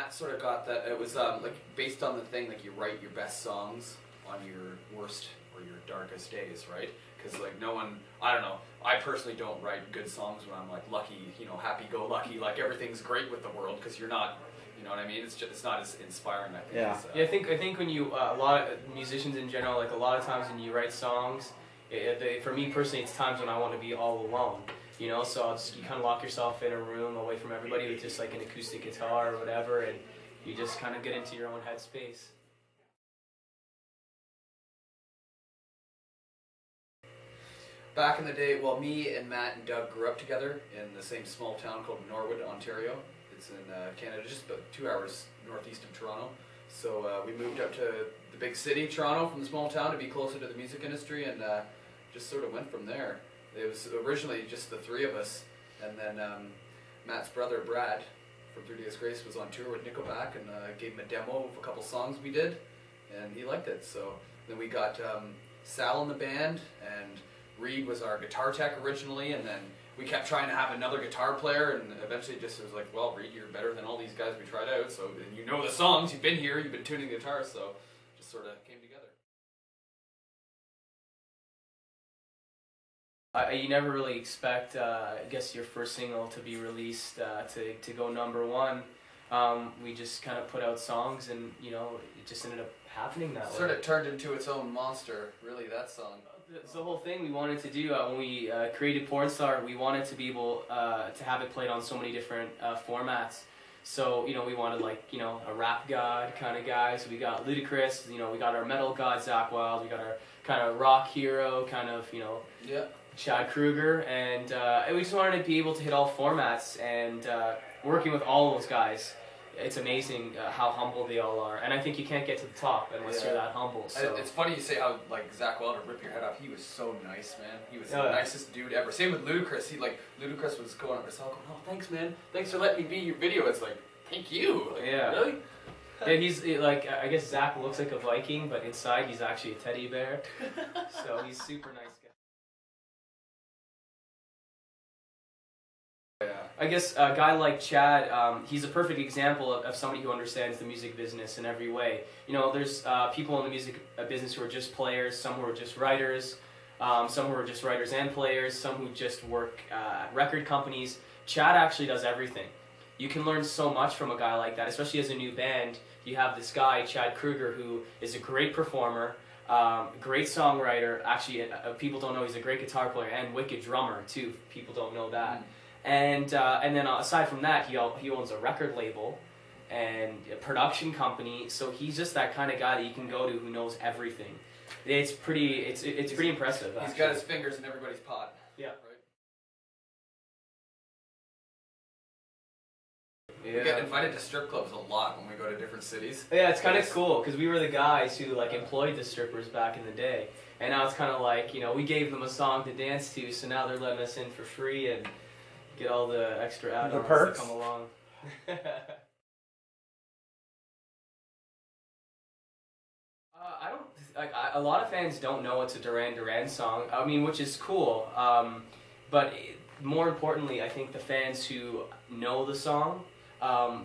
Matt sort of got that. It was like based on the thing, like you write your best songs on your worst or your darkest days, right? Because like no one, I don't know. I personally don't write good songs when I'm like lucky, you know, happy-go-lucky, like everything's great with the world, because you're not. You know what I mean? It's not as inspiring, I think. Yeah. As, I think when you a lot of musicians in general, like a lot of times when you write songs, for me personally, it's times when I want to be all alone. You know, so you kind of lock yourself in a room away from everybody with just like an acoustic guitar or whatever, and you just kind of get into your own headspace. Back in the day, well, me and Matt and Doug grew up together in the same small town called Norwood, Ontario. It's in Canada, just about 2 hours northeast of Toronto. So we moved up to the big city, Toronto, from the small town to be closer to the music industry, and just sort of went from there. It was originally just the three of us, and then Matt's brother, Brad, from 3 Days Grace, was on tour with Nickelback, and gave him a demo of a couple songs we did, and he liked it. So then we got Sal in the band, and Reed was our guitar tech originally, and then we kept trying to have another guitar player, and eventually just was like, well, Reed, you're better than all these guys we tried out, so and you know the songs, you've been here, you've been tuning the guitar, so just sort of came together. You never really expect, I guess, your first single to be released to go #1. We just kind of put out songs, and you know, it just ended up happening that way. Sort of turned into its own monster, really, that song. It's the whole thing we wanted to do when we created Pornstar. We wanted to be able to have it played on so many different formats. So, you know, we wanted like, you know, a rap god kind of guys. We got Ludacris, you know, we got our metal god Zakk Wylde, we got our kind of rock hero kind of, you know, Chad Kroeger, and we just wanted to be able to hit all formats, and working with all those guys. It's amazing how humble they all are, and I think you can't get to the top unless you're that humble. So. It's funny you say how like Zakk Wylde would rip your head off. He was so nice, man. He was the nicest dude ever. Same with Ludacris. Ludacris was going up to Sal, going, "Oh, thanks, man. Thanks for letting me be your video." It's like, thank you. Like, really? Yeah, he's like, I guess Zakk looks like a Viking, but inside he's actually a teddy bear. So he's super nice guy. I guess a guy like Chad, he's a perfect example of somebody who understands the music business in every way. You know, there's people in the music business who are just players, some who are just writers, some who are just writers and players, some who just work at record companies. Chad actually does everything. You can learn so much from a guy like that, especially as a new band. You have this guy, Chad Kroeger, who is a great performer, great songwriter. Actually, people don't know he's a great guitar player and wicked drummer, too. People don't know that. And then aside from that, he owns a record label and a production company. So he's just that kind of guy that you can go to who knows everything. It's pretty impressive. He's got his fingers in everybody's pot. Yeah. Right. Yeah. We get invited to strip clubs a lot when we go to different cities. Yeah, it's kind of cool because we were the guys who like employed the strippers back in the day, and now it's kind of like, you know, we gave them a song to dance to, so now they're letting us in for free and get all the extra add-ons that come along. I don't like. A lot of fans don't know it's a Duran Duran song. I mean, which is cool. But more importantly, I think the fans who know the song,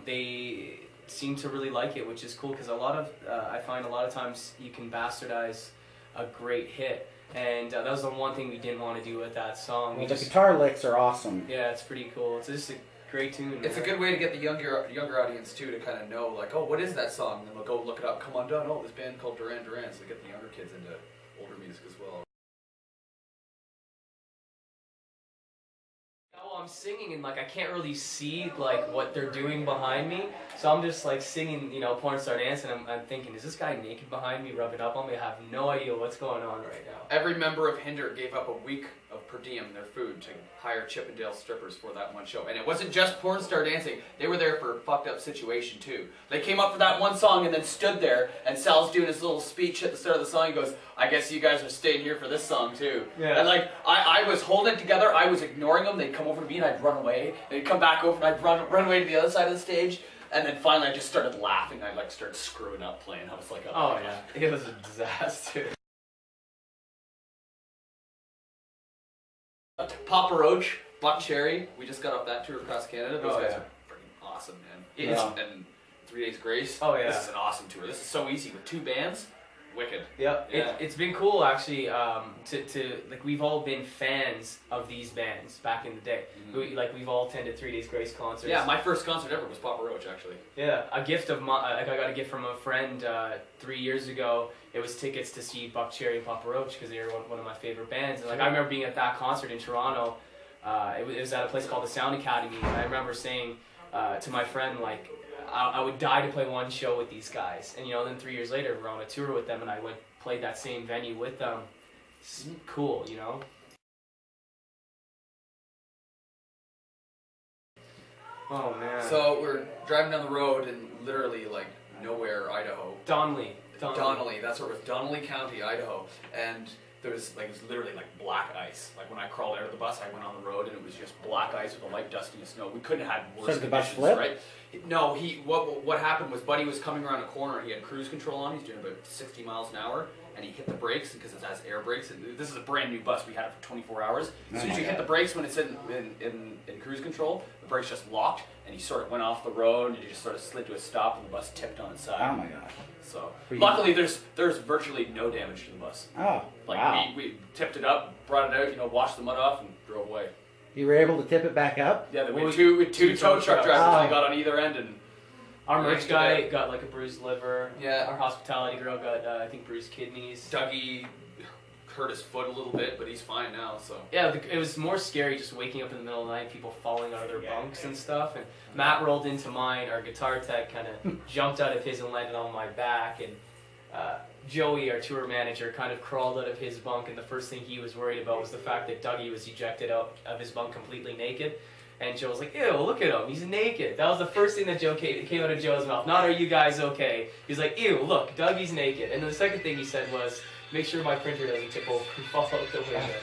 they seem to really like it, which is cool because I find a lot of times you can bastardize a great hit. And that was the one thing we didn't want to do with that song. Well, the guitar licks are awesome. Yeah, it's pretty cool. It's just a great tune. It's a good way to get the younger audience too to kind of know, like, oh, what is that song? And then they'll go look it up. Come on down. Oh, this band called Duran Duran. So get the younger kids into older music as well. I'm singing and like I can't really see like what they're doing behind me, so I'm just like singing, you know, Pornstar Dance, and I'm thinking, is this guy naked behind me, rubbing up on me? I have no idea what's going on right now. Every member of Hinder gave up a week of per diem, their food, to hire Chippendale strippers for that one show. And it wasn't just Pornstar Dancing. They were there for a fucked up situation too. They came up for that one song and then stood there, and Sal's doing his little speech at the start of the song. He goes, I guess you guys are staying here for this song too. Yeah. And like, I was holding it together, I was ignoring them. They'd come over to me and I'd run away. They'd come back over and I'd run away to the other side of the stage. And then finally I just started laughing. I like started screwing up playing. I was like, oh yeah, it was a disaster. Papa Roach, Buck Cherry, we just got off that tour across Canada. Those guys are freaking awesome, man. And it's 3 Days Grace. Oh, yeah. This is an awesome tour. This is so easy with 2 bands. Wicked. Yep. Yeah. It's been cool actually. To like we've all been fans of these bands back in the day. We've all attended 3 Days Grace concerts. Yeah, my first concert ever was Papa Roach, actually. Yeah, a gift of my, like I got a gift from a friend 3 years ago. It was tickets to see Buck Cherry and Papa Roach because they were one of my favorite bands. And like I remember being at that concert in Toronto. It was at a place called the Sound Academy, and I remember saying to my friend like, I would die to play one show with these guys. And then 3 years later we're on a tour with them, and I played that same venue with them. It's cool, Oh man. So we're driving down the road in literally like nowhere, Idaho. Donnelly. Donnelly, that's where it was. Donnelly County, Idaho. And there was it was literally like black ice. Like when I crawled out of the bus, I went on the road and it was just black ice with a light dusting of snow. We couldn't have had worse So did the bus conditions, flip? right? No, what happened was Buddy was coming around a corner. He had cruise control on. He's doing about 60 miles an hour, and he hit the brakes because it has air brakes. And this is a brand new bus. We had it for 24 hours. As soon as you hit the brakes when it's in cruise control, the brakes just locked, and he sort of went off the road, and he just sort of slid to a stop, and the bus tipped on its side. Oh my god. So luckily, there's virtually no damage to the bus. Oh, Like wow. we tipped it up, brought it out, washed the mud off, and drove away. You were able to tip it back up? Yeah, we had two tow truck drivers. They got on either end, and Our merch guy got like a bruised liver. Yeah. Our hospitality girl got I think bruised kidneys. Dougie hurt his foot a little bit, but he's fine now. So Yeah, it was more scary just waking up in the middle of the night, people falling out of their bunks and stuff. And Matt rolled into mine. Our guitar tech kind of jumped out of his and landed on my back. And Joey, our tour manager, kind of crawled out of his bunk. And the first thing he was worried about was the fact that Dougie was ejected out of his bunk completely naked. And Joe was like, ew, look at him, he's naked. That was the first thing that came out of Joe's mouth. Not, are you guys okay? He was like, ew, look, Dougie's naked. And then the second thing he said was, make sure my printer doesn't tip over and fall out the window.